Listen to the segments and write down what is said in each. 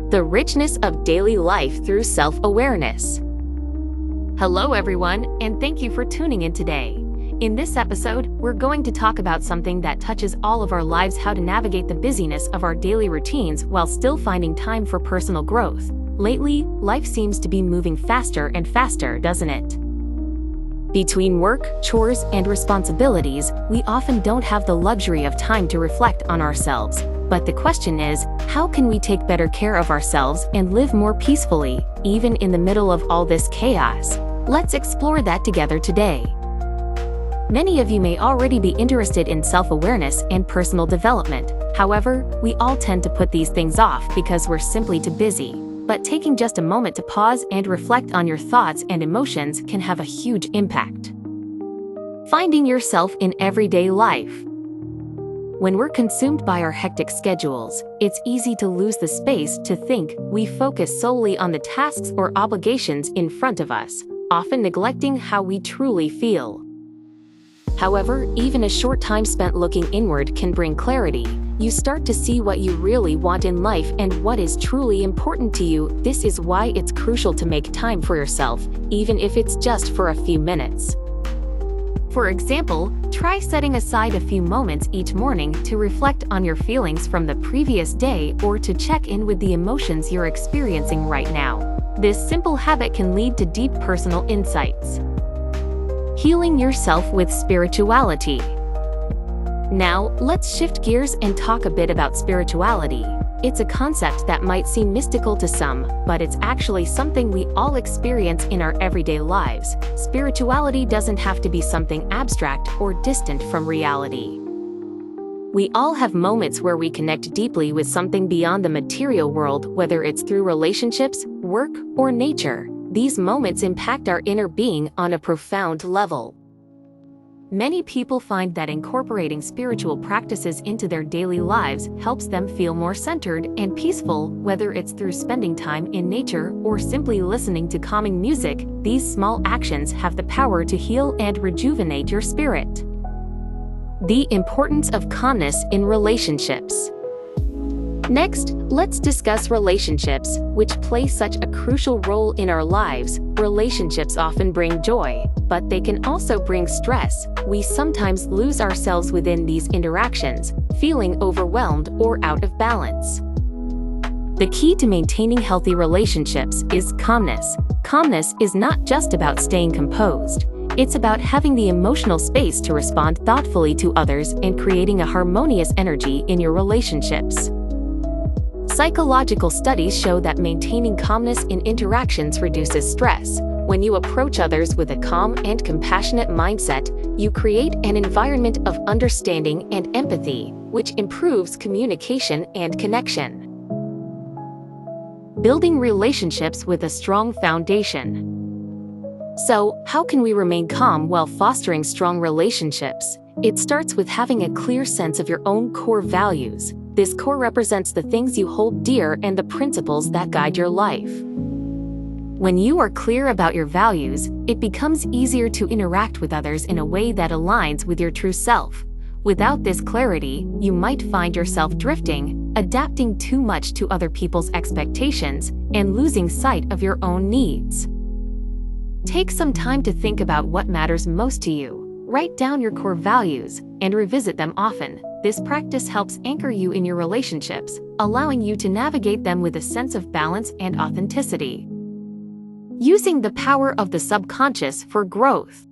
The richness of daily life through self-awareness. Hello everyone, and thank you for tuning in today. In this episode, we're going to talk about something that touches all of our lives: how to navigate the busyness of our daily routines while still finding time for personal growth. Lately, life seems to be moving faster and faster, doesn't it? Between work, chores, and responsibilities, we often don't have the luxury of time to reflect on ourselves. But the question is, how can we take better care of ourselves and live more peacefully, even in the middle of all this chaos? Let's explore that together today. Many of you may already be interested in self-awareness and personal development. However, we all tend to put these things off because we're simply too busy. But taking just a moment to pause and reflect on your thoughts and emotions can have a huge impact. Finding yourself in everyday life. When we're consumed by our hectic schedules, it's easy to lose the space to think. We focus solely on the tasks or obligations in front of us, often neglecting how we truly feel. However, even a short time spent looking inward can bring clarity. You start to see what you really want in life and what is truly important to you. This is why it's crucial to make time for yourself, even if it's just for a few minutes. For example, try setting aside a few moments each morning to reflect on your feelings from the previous day or to check in with the emotions you're experiencing right now. This simple habit can lead to deep personal insights. Healing yourself with spirituality. Now, let's shift gears and talk a bit about spirituality. It's a concept that might seem mystical to some, but it's actually something we all experience in our everyday lives. Spirituality doesn't have to be something abstract or distant from reality. We all have moments where we connect deeply with something beyond the material world, whether it's through relationships, work, or nature. These moments impact our inner being on a profound level. Many people find that incorporating spiritual practices into their daily lives helps them feel more centered and peaceful, whether it's through spending time in nature or simply listening to calming music. These small actions have the power to heal and rejuvenate your spirit. The importance of calmness in relationships. Next, let's discuss relationships, which play such a crucial role in our lives. Relationships often bring joy, but they can also bring stress. We sometimes lose ourselves within these interactions, feeling overwhelmed or out of balance. The key to maintaining healthy relationships is calmness. Calmness is not just about staying composed. It's about having the emotional space to respond thoughtfully to others and creating a harmonious energy in your relationships. Psychological studies show that maintaining calmness in interactions reduces stress. When you approach others with a calm and compassionate mindset, you create an environment of understanding and empathy, which improves communication and connection. Building relationships with a strong foundation. So, how can we remain calm while fostering strong relationships? It starts with having a clear sense of your own core values. This core represents the things you hold dear and the principles that guide your life. When you are clear about your values, it becomes easier to interact with others in a way that aligns with your true self. Without this clarity, you might find yourself drifting, adapting too much to other people's expectations, and losing sight of your own needs. Take some time to think about what matters most to you. Write down your core values and revisit them often. This practice helps anchor you in your relationships, allowing you to navigate them with a sense of balance and authenticity. Using the power of the subconscious for growth.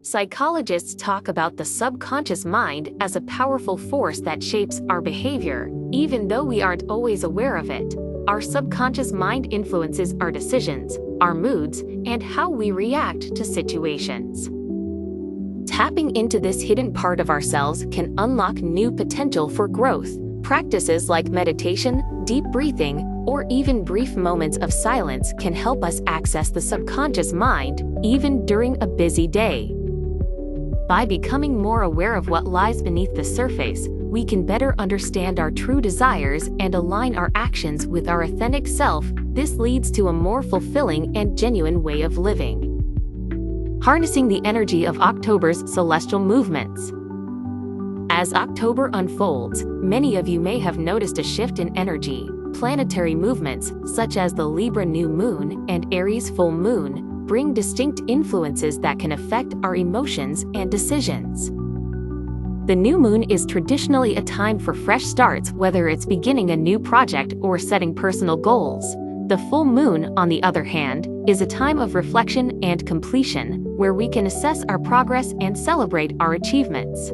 Psychologists talk about the subconscious mind as a powerful force that shapes our behavior, even though we aren't always aware of it. Our subconscious mind influences our decisions, our moods, and how we react to situations. Tapping into this hidden part of ourselves can unlock new potential for growth. Practices like meditation, deep breathing, or even brief moments of silence can help us access the subconscious mind, even during a busy day. By becoming more aware of what lies beneath the surface, we can better understand our true desires and align our actions with our authentic self. This leads to a more fulfilling and genuine way of living. Harnessing the energy of October's celestial movements. As October unfolds, many of you may have noticed a shift in energy. Planetary movements, such as the Libra new moon and Aries full moon, bring distinct influences that can affect our emotions and decisions. The new moon is traditionally a time for fresh starts, whether it's beginning a new project or setting personal goals. The full moon, on the other hand, is a time of reflection and completion, where we can assess our progress and celebrate our achievements.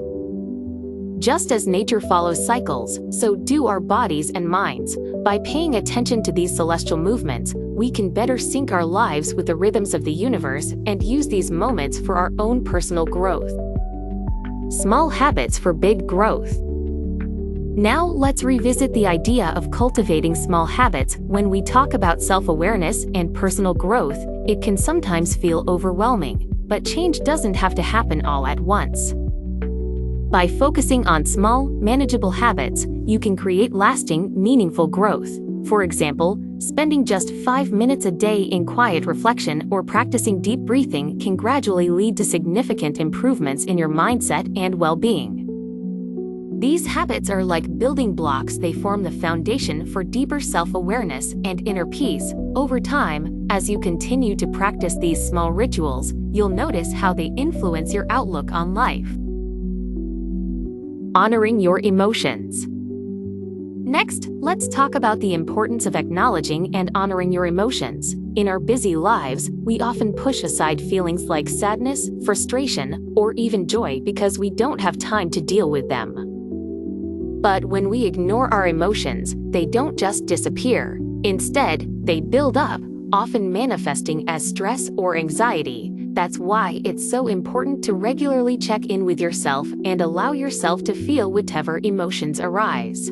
Just as nature follows cycles, so do our bodies and minds. By paying attention to these celestial movements, we can better sync our lives with the rhythms of the universe and use these moments for our own personal growth. Small habits for big growth. Now let's revisit the idea of cultivating small habits. When we talk about self-awareness and personal growth, it can sometimes feel overwhelming, but change doesn't have to happen all at once. By focusing on small, manageable habits, you can create lasting, meaningful growth. For example, spending just 5 minutes a day in quiet reflection or practicing deep breathing can gradually lead to significant improvements in your mindset and well-being. These habits are like building blocks. They form the foundation for deeper self-awareness and inner peace. Over time, as you continue to practice these small rituals, you'll notice how they influence your outlook on life. Honoring your emotions. Next, let's talk about the importance of acknowledging and honoring your emotions. In our busy lives, we often push aside feelings like sadness, frustration, or even joy because we don't have time to deal with them. But when we ignore our emotions, they don't just disappear. Instead, they build up, often manifesting as stress or anxiety. That's why it's so important to regularly check in with yourself and allow yourself to feel whatever emotions arise.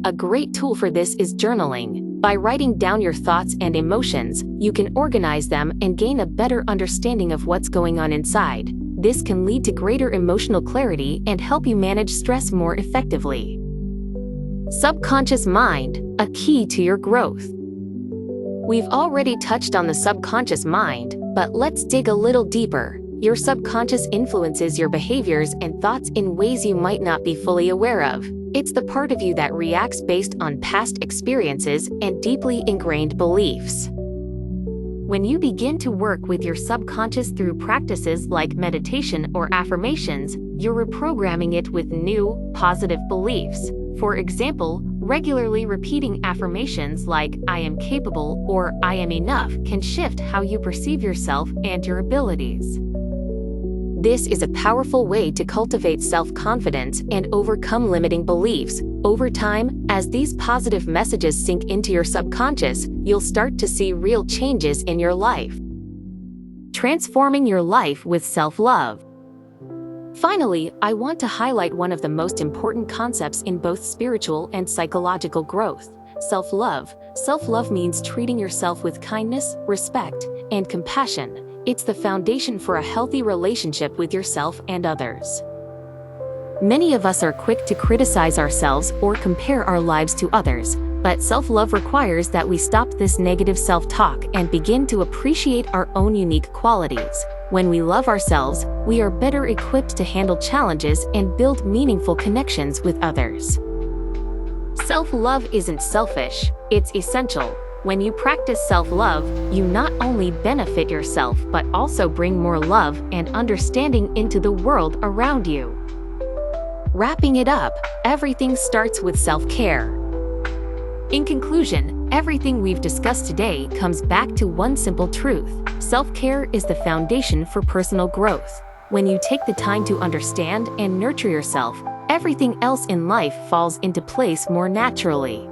A great tool for this is journaling. By writing down your thoughts and emotions, you can organize them and gain a better understanding of what's going on inside. This can lead to greater emotional clarity and help you manage stress more effectively. Subconscious mind, a key to your growth. We've already touched on the subconscious mind, but let's dig a little deeper. Your subconscious influences your behaviors and thoughts in ways you might not be fully aware of. It's the part of you that reacts based on past experiences and deeply ingrained beliefs. When you begin to work with your subconscious through practices like meditation or affirmations, you're reprogramming it with new, positive beliefs. For example, regularly repeating affirmations like "I am capable" or "I am enough" can shift how you perceive yourself and your abilities. This is a powerful way to cultivate self-confidence and overcome limiting beliefs. Over time, as these positive messages sink into your subconscious, you'll start to see real changes in your life. Transforming your life with self-love. Finally, I want to highlight one of the most important concepts in both spiritual and psychological growth: self-love. Self-love means treating yourself with kindness, respect, and compassion. It's the foundation for a healthy relationship with yourself and others. Many of us are quick to criticize ourselves or compare our lives to others, but self-love requires that we stop this negative self-talk and begin to appreciate our own unique qualities. When we love ourselves, we are better equipped to handle challenges and build meaningful connections with others. Self-love isn't selfish, it's essential. When you practice self-love, you not only benefit yourself but also bring more love and understanding into the world around you. Wrapping it up, everything starts with self-care. In conclusion, everything we've discussed today comes back to one simple truth: self-care is the foundation for personal growth. When you take the time to understand and nurture yourself, everything else in life falls into place more naturally.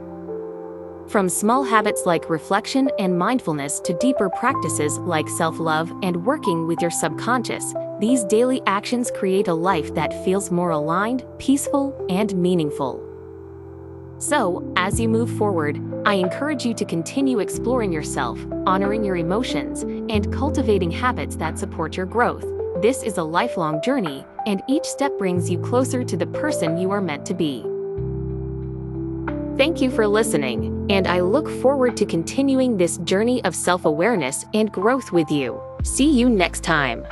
From small habits like reflection and mindfulness to deeper practices like self-love and working with your subconscious, these daily actions create a life that feels more aligned, peaceful, and meaningful. So, as you move forward, I encourage you to continue exploring yourself, honoring your emotions, and cultivating habits that support your growth. This is a lifelong journey, and each step brings you closer to the person you are meant to be. Thank you for listening, and I look forward to continuing this journey of self-awareness and growth with you. See you next time.